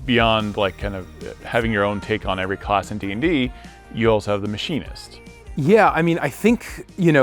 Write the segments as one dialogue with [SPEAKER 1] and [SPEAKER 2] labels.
[SPEAKER 1] beyond like kind of having your own take on every class in D&D, you also have the Machinist.
[SPEAKER 2] Yeah, I mean, I think,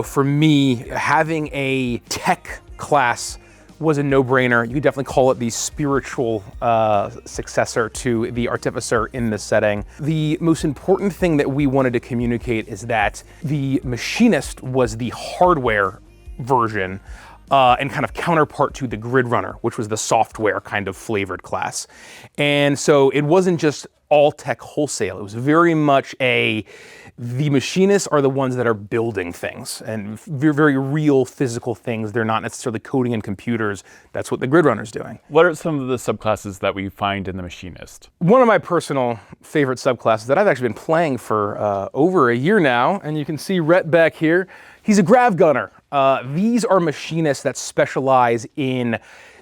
[SPEAKER 2] for me, having a tech class was a no-brainer. You could definitely call it the spiritual successor to the Artificer in this setting. The most important thing that we wanted to communicate is that the Machinist was the hardware version and kind of counterpart to the Grid Runner, which was the software kind of flavored class. And so it wasn't just all tech wholesale. It was very much the Machinists are the ones that are building things and very, very real physical things. They're not necessarily coding in computers. That's what the Grid Runner's doing.
[SPEAKER 1] What are some of the subclasses that we find in the Machinist?
[SPEAKER 2] One of my personal favorite subclasses that I've actually been playing for over a year now, and you can see Rhett back here, he's a Grav gunner. These are Machinists that specialize in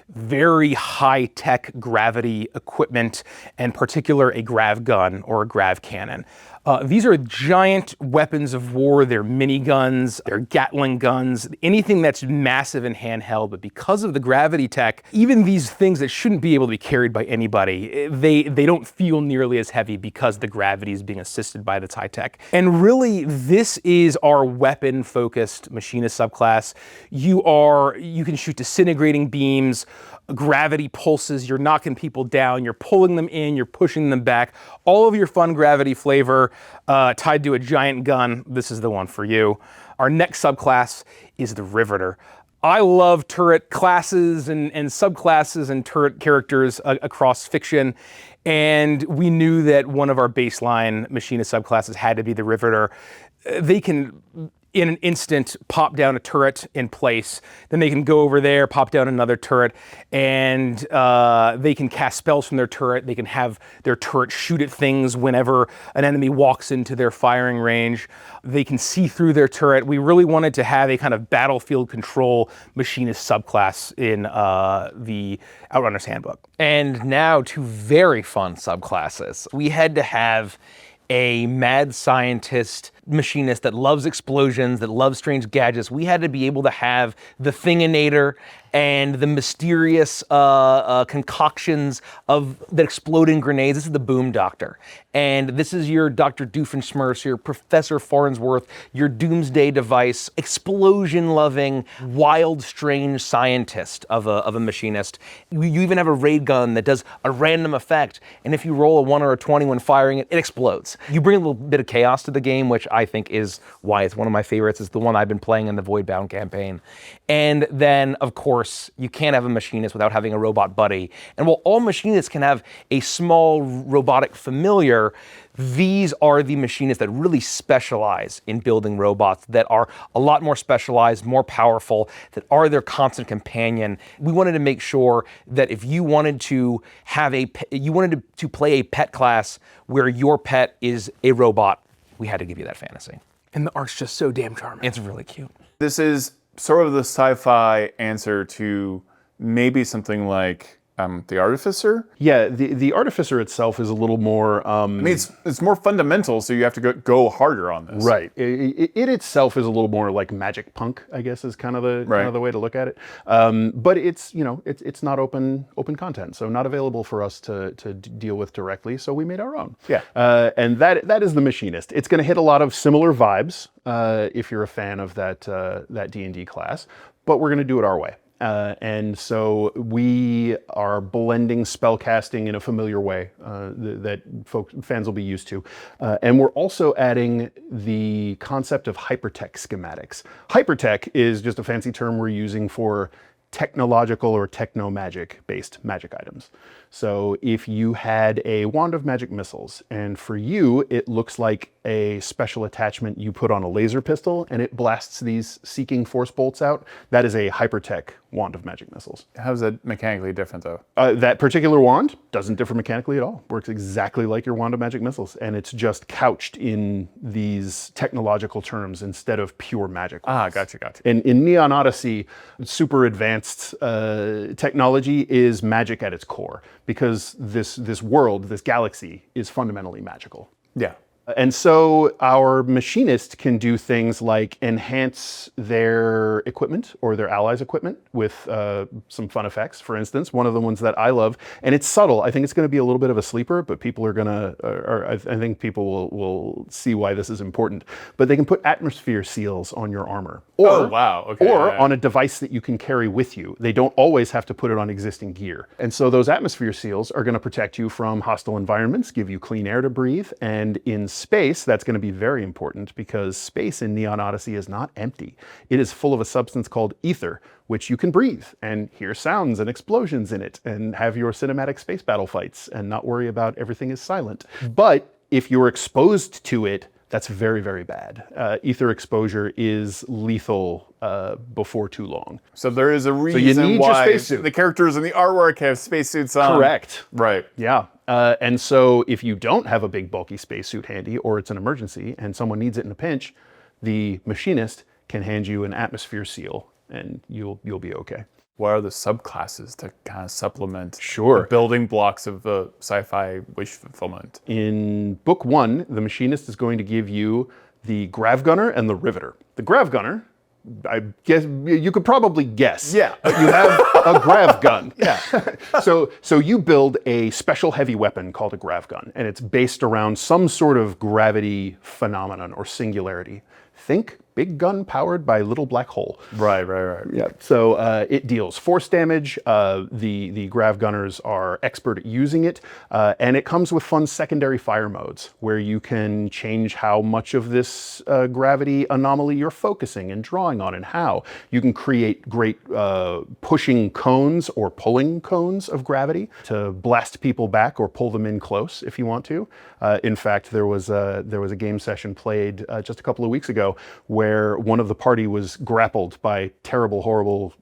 [SPEAKER 2] very high-tech gravity equipment, and particular a Grav gun or a Grav cannon. These are giant weapons of war. They're miniguns, they're Gatling guns, anything that's massive and handheld. But because of the gravity tech, even these things that shouldn't be able to be carried by anybody, they don't feel nearly as heavy because the gravity is being assisted by the high tech. And really, this is our weapon-focused Machinist subclass. You can shoot disintegrating beams, gravity pulses, you're knocking people down, you're pulling them in, you're pushing them back. All of your fun gravity flavor tied to a giant gun. This is the one for you. Our next subclass is the Riveter. I love turret classes and subclasses and turret characters across fiction. And we knew that one of our baseline Machinist subclasses had to be the Riveter. They can, in an instant, pop down a turret in place. Then they can go over there, pop down another turret, and they can cast spells from their turret. They can have their turret shoot at things whenever an enemy walks into their firing range. They can see through their turret. We really wanted to have a kind of battlefield control Machinist subclass in the Outrunner's Handbook.
[SPEAKER 3] And now to very fun subclasses. We had to have a mad scientist Machinist that loves explosions, that loves strange gadgets. We had to be able to have the Thinginator and the mysterious concoctions of the exploding grenades. This is the Boom Doctor. And this is your Dr. Doofenshmirtz, your Professor Farnsworth, your doomsday device, explosion-loving, wild, strange scientist of a Machinist. You even have a raid gun that does a random effect, and if you roll a 1 or a 20 when firing it, it explodes. You bring a little bit of chaos to the game, which I think is why it's one of my favorites. It's the one I've been playing in the Voidbound campaign. And then, of course, you can't have a Machinist without having a robot buddy. And while all Machinists can have a small robotic familiar, these are the Machinists that really specialize in building robots that are a lot more specialized, more powerful, that are their constant companion. We wanted to make sure that if you wanted to have to play a pet class where your pet is a robot, we had to give you that fantasy.
[SPEAKER 2] And the art's just so damn charming.
[SPEAKER 3] It's really cute.
[SPEAKER 1] This is sort of the sci-fi answer to maybe something like the Artificer?
[SPEAKER 4] Yeah, the Artificer itself is a little more...
[SPEAKER 1] I mean, it's more fundamental, so you have to go harder on this.
[SPEAKER 4] Right. It itself is a little more like magic punk, I guess, is kind of the way to look at it. But it's not open content, so not available for us to deal with directly. So we made our own.
[SPEAKER 1] Yeah.
[SPEAKER 4] And that is the Machinist. It's going to hit a lot of similar vibes if you're a fan of that D&D class, but we're going to do it our way. And so we are blending spellcasting in a familiar way that fans will be used to. And we're also adding the concept of hypertech schematics. Hypertech is just a fancy term we're using for technological or techno-magic based magic items. So if you had a wand of magic missiles, and for you it looks like a special attachment you put on a laser pistol and it blasts these seeking force bolts out, that is a hypertech wand of magic missiles.
[SPEAKER 1] How's that mechanically different though?
[SPEAKER 4] That particular wand doesn't differ mechanically at all. Works exactly like your wand of magic missiles, and it's just couched in these technological terms instead of pure magic.
[SPEAKER 1] Ah, gotcha.
[SPEAKER 4] And in Neon Odyssey, super advanced technology is magic at its core, because this world, this galaxy, is fundamentally magical.
[SPEAKER 1] Yeah.
[SPEAKER 4] And so our machinist can do things like enhance their equipment or their allies' equipment with some fun effects. For instance, one of the ones that I love, and it's subtle. I think it's going to be a little bit of a sleeper, but people are going to, I think people will see why this is important. But they can put atmosphere seals on your armor. Or,
[SPEAKER 1] Oh, wow. Okay,
[SPEAKER 4] or
[SPEAKER 1] yeah.
[SPEAKER 4] on a device that you can carry with you. They don't always have to put it on existing gear. And so those atmosphere seals are going to protect you from hostile environments, give you clean air to breathe, and in space, that's going to be very important because space in Neon Odyssey is not empty. It is full of a substance called ether, which you can breathe and hear sounds and explosions in it and have your cinematic space battle fights and not worry about everything is silent. But if you're exposed to it, that's very, very bad. Ether exposure is lethal before too long.
[SPEAKER 1] So there is a
[SPEAKER 4] you
[SPEAKER 1] reason
[SPEAKER 4] need your
[SPEAKER 1] why
[SPEAKER 4] spacesuit.
[SPEAKER 1] the characters in the artwork have spacesuits on.
[SPEAKER 4] Correct.
[SPEAKER 1] Right.
[SPEAKER 4] Yeah. And so if you don't have a big bulky spacesuit handy or it's an emergency and someone needs it in a pinch, the machinist can hand you an atmosphere seal and you'll be okay.
[SPEAKER 1] What are the subclasses to kind of supplement
[SPEAKER 4] Sure.
[SPEAKER 1] the building blocks of the sci-fi wish fulfillment?
[SPEAKER 4] In book 1, the machinist is going to give you the Grav gunner and the riveter. The Grav gunner, I guess you could probably guess.
[SPEAKER 1] Yeah.
[SPEAKER 4] But you have a Grav gun. Yeah. So you build a special heavy weapon called a Grav gun, and it's based around some sort of gravity phenomenon or singularity. Think big gun powered by little black hole.
[SPEAKER 1] Right.
[SPEAKER 4] Yeah. So it deals force damage. The Grav gunners are expert at using it, and it comes with fun secondary fire modes where you can change how much of this gravity anomaly you're focusing and drawing on, and how you can create great pushing cones or pulling cones of gravity to blast people back or pull them in close if you want to. In fact, there was a game session played just a couple of weeks ago where one of the party was grappled by terrible, horrible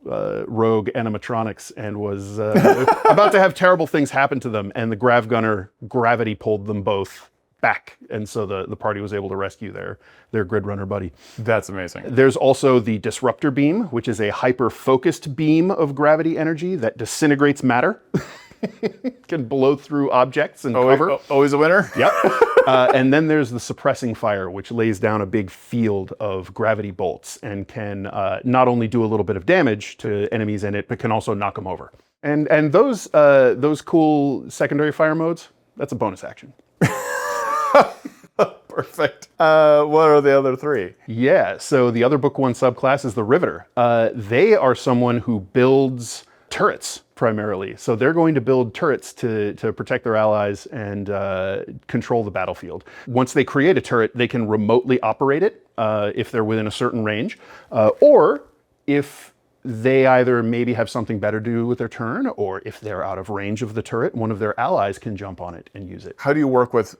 [SPEAKER 4] rogue animatronics and was about to have terrible things happen to them, and the Grav gunner gravity pulled them both back, and so the party was able to rescue their grid runner buddy.
[SPEAKER 1] That's amazing.
[SPEAKER 4] There's also the disruptor beam, which is a hyper-focused beam of gravity energy that disintegrates matter. Can blow through objects and cover.
[SPEAKER 1] Always a winner?
[SPEAKER 4] Yep. And then there's the suppressing fire, which lays down a big field of gravity bolts and can not only do a little bit of damage to enemies in it, but can also knock them over. And those cool secondary fire modes, that's a bonus action.
[SPEAKER 1] Perfect. What are the other three?
[SPEAKER 4] Yeah, so the other book 1 subclass is the riveter. They are someone who builds turrets primarily. So they're going to build turrets to protect their allies and control the battlefield. Once they create a turret, they can remotely operate it if they're within a certain range, or if they either maybe have something better to do with their turn, or if they're out of range of the turret, one of their allies can jump on it and use it.
[SPEAKER 1] How do you work with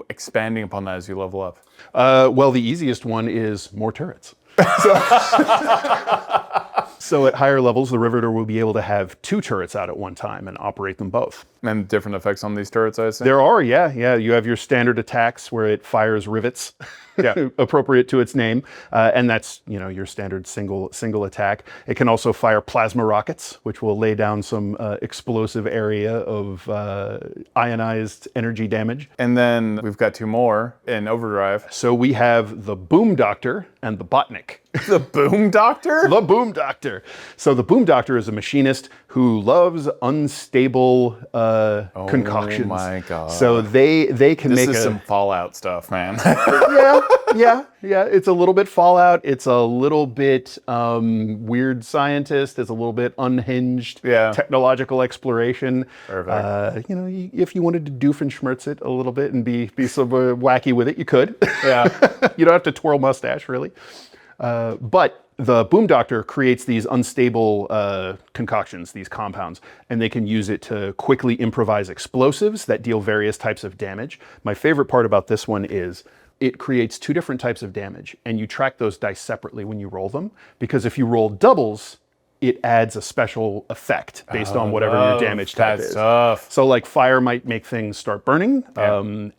[SPEAKER 1] expanding upon that as you level up?
[SPEAKER 4] Well, the easiest one is more turrets. So at higher levels, the riveter will be able to have 2 turrets out at one time and operate them both.
[SPEAKER 1] And different effects on these turrets, I assume?
[SPEAKER 4] There are, yeah. You have your standard attacks where it fires rivets, appropriate to its name, and that's your standard single attack. It can also fire plasma rockets, which will lay down some explosive area of ionized energy damage.
[SPEAKER 1] And then we've got 2 more in Overdrive.
[SPEAKER 4] So we have the Boom Doctor and the Botnik.
[SPEAKER 1] The Boom Doctor?
[SPEAKER 4] The Boom Doctor. So the Boom Doctor is a machinist who loves unstable concoctions.
[SPEAKER 1] Oh my god!
[SPEAKER 4] So they can
[SPEAKER 1] This
[SPEAKER 4] make
[SPEAKER 1] is some Fallout stuff, man.
[SPEAKER 4] yeah. It's a little bit Fallout. It's a little bit weird scientist. It's a little bit unhinged technological exploration.
[SPEAKER 1] Perfect.
[SPEAKER 4] If you wanted to Doofenshmirtz it a little bit and be sort of wacky with it, you could.
[SPEAKER 1] Yeah.
[SPEAKER 4] You don't have to twirl mustache, really. But the Boom Doctor creates these unstable concoctions, these compounds, and they can use it to quickly improvise explosives that deal various types of damage. My favorite part about this one is it creates 2 different types of damage, and you track those dice separately when you roll them, because if you roll doubles, it adds a special effect based on whatever your damage type is.
[SPEAKER 1] Tough.
[SPEAKER 4] So like fire might make things start burning.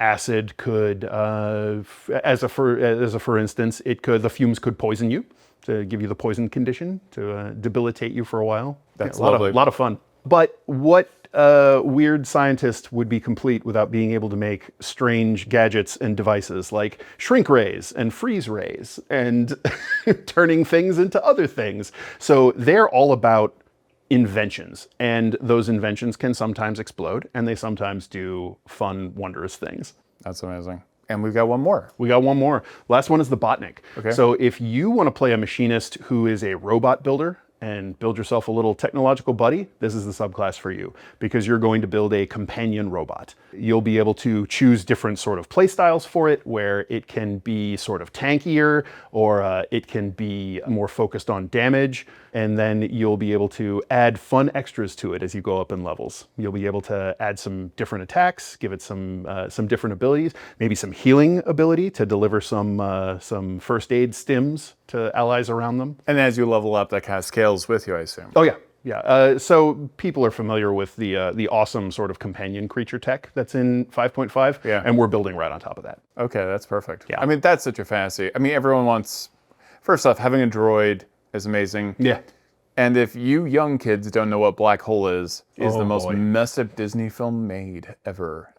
[SPEAKER 4] Acid could, as a for instance, the fumes could poison you to give you the poison condition to debilitate you for a while.
[SPEAKER 1] That's
[SPEAKER 4] a lot of fun. But what weird scientist would be complete without being able to make strange gadgets and devices like shrink rays and freeze rays and turning things into other things. So they're all about inventions, and those inventions can sometimes explode, and they sometimes do fun, wondrous things.
[SPEAKER 1] That's amazing. And we've got one more.
[SPEAKER 4] We got one more. Last one is the botnik.
[SPEAKER 1] Okay.
[SPEAKER 4] So if you want to play a machinist who is a robot builder and build yourself a little technological buddy, this is the subclass for you, because you're going to build a companion robot. You'll be able to choose different sort of play styles for it, where it can be sort of tankier, or it can be more focused on damage, and then you'll be able to add fun extras to it as you go up in levels. You'll be able to add some different attacks, give it some different abilities, maybe some healing ability to deliver some first aid stims to allies around them.
[SPEAKER 1] And as you level up, that kind of scales with you, I assume.
[SPEAKER 4] Oh yeah, yeah. So people are familiar with the awesome sort of companion creature tech that's in 5.5,
[SPEAKER 1] Yeah.
[SPEAKER 4] and we're building right on top of that.
[SPEAKER 1] Okay, that's perfect.
[SPEAKER 4] Yeah.
[SPEAKER 1] I mean, that's such a fantasy. I mean, everyone wants, first off, having a droid is amazing.
[SPEAKER 4] Yeah.
[SPEAKER 1] And if you young kids don't know what Black Hole is
[SPEAKER 4] Oh,
[SPEAKER 1] the most
[SPEAKER 4] boy.
[SPEAKER 1] messed up Disney film made ever.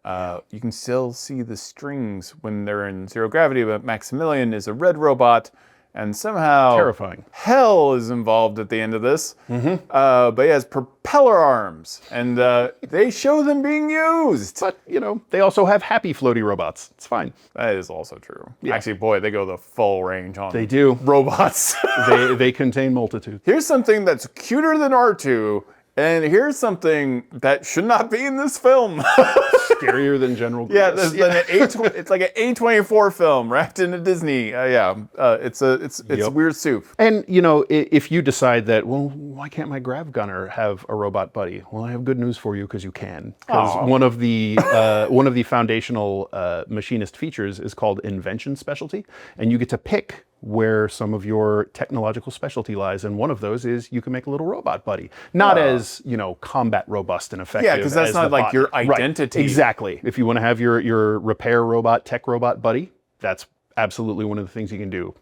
[SPEAKER 1] You can still see the strings when they're in zero gravity, but Maximilian is a red robot, and somehow
[SPEAKER 4] Terrifying.
[SPEAKER 1] hell is involved at the end of this. But he has propeller arms, and they show them being used.
[SPEAKER 4] But they also have happy floaty robots. It's fine.
[SPEAKER 1] That is also true. Actually, boy, they go the full range on
[SPEAKER 4] They do.
[SPEAKER 1] robots.
[SPEAKER 4] They contain multitude.
[SPEAKER 1] Here's something that's cuter than R2, and here's something that should not be in this film.
[SPEAKER 4] Scarier than General
[SPEAKER 1] Yeah,
[SPEAKER 4] Grievous.
[SPEAKER 1] it's like an A24 film wrapped in a Disney. It's
[SPEAKER 4] Yep.
[SPEAKER 1] weird soup.
[SPEAKER 4] And if you decide that, well, why can't my Grav gunner have a robot buddy? Well, I have good news for you, because you can. Because one of the foundational machinist features is called invention specialty, and you get to pick where some of your technological specialty lies, and one of those is you can make a little robot buddy. Not as combat robust and effective.
[SPEAKER 1] Yeah, because that's
[SPEAKER 4] as
[SPEAKER 1] not
[SPEAKER 4] the
[SPEAKER 1] like your
[SPEAKER 4] Right,
[SPEAKER 1] identity.
[SPEAKER 4] Exactly. If you want to have your repair robot, tech robot buddy, that's absolutely one of the things you can do.